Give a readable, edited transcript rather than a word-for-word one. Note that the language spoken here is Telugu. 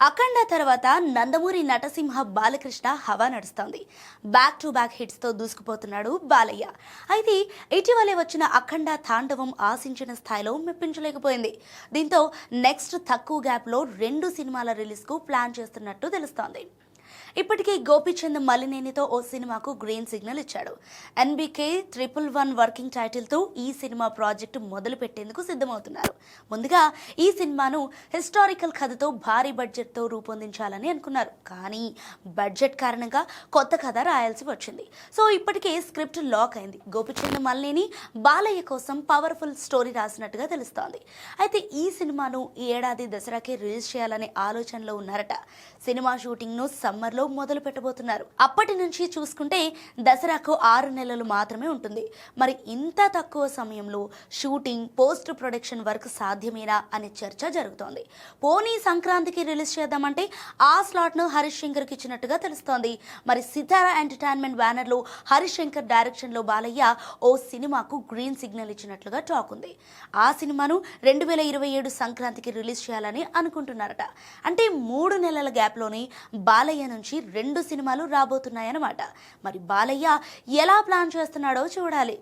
అఖండ తర్వాత నందమూరి నటసింహ బాలకృష్ణ హవా నడుస్తోంది. బ్యాక్ టు బ్యాక్ హిట్స్తో దూసుకుపోతున్నాడు బాలయ్య. అయితే ఇటీవలే వచ్చిన అఖండ తాండవం ఆశించిన స్థాయిలో మెప్పించలేకపోయింది. దీంతో నెక్స్ట్ తక్కువ గ్యాప్లో 2 సినిమాల రిలీజ్కు ప్లాన్ చేస్తున్నట్టు తెలుస్తోంది. ఇప్పటికే గోపీచంద్ మలినేనితో ఓ సినిమాకు గ్రీన్ సిగ్నల్ ఇచ్చాడు. ఎన్బికే 111 వర్కింగ్ టైటిల్తో ఈ సినిమా ప్రాజెక్టు మొదలు పెట్టేందుకు సిద్ధమవుతున్నారు. ముందుగా ఈ సినిమాను హిస్టారికల్ కథతో భారీ బడ్జెట్తో రూపొందించాలని అనుకున్నారు. కానీ బడ్జెట్ కారణంగా కొత్త కథ రాయాల్సి వచ్చింది. సో ఇప్పటికే స్క్రిప్ట్ లాక్ అయింది. గోపీచంద్ మలినేని బాలయ్య కోసం పవర్ఫుల్ స్టోరీ రాసినట్టుగా తెలుస్తోంది. అయితే ఈ సినిమాను ఈ ఏడాది దసరాకే రిలీజ్ చేయాలనే ఆలోచనలో ఉన్నారట. సినిమా షూటింగ్ను సమ్మర్లో మొదలు పెట్టబోతున్నారు. అప్పటి నుంచి చూసుకుంటే దసరాకు 6 నెలలు మాత్రమే ఉంటుంది. మరి ఇంత తక్కువ సమయంలో షూటింగ్, పోస్ట్ ప్రొడక్షన్ వర్క్ సాధ్యమేనా అనే చర్చ జరుగుతోంది. పోనీ సంక్రాంతికి రిలీజ్ చేద్దామంటే ఆ స్లాట్ను హరీష్ శంకర్కి ఇచ్చినట్టుగా తెలుస్తోంది. మరి సితారా ఎంటర్టైన్మెంట్ బ్యానర్లో హరీష్ శంకర్ డైరెక్షన్లో బాలయ్య ఓ సినిమాకు గ్రీన్ సిగ్నల్ ఇచ్చినట్లుగా టాక్ ఉంది. ఆ సినిమాను 2027 సంక్రాంతికి రిలీజ్ చేయాలని అనుకుంటున్నారట. అంటే 3 నెలల గ్యాప్లోనే బాలయ్య నుంచి 2 సినిమాలు రాబోతున్నాయన్నమాట. మరి బాలయ్య ఎలా ప్లాన్ చేస్తున్నాడో చూడాలి.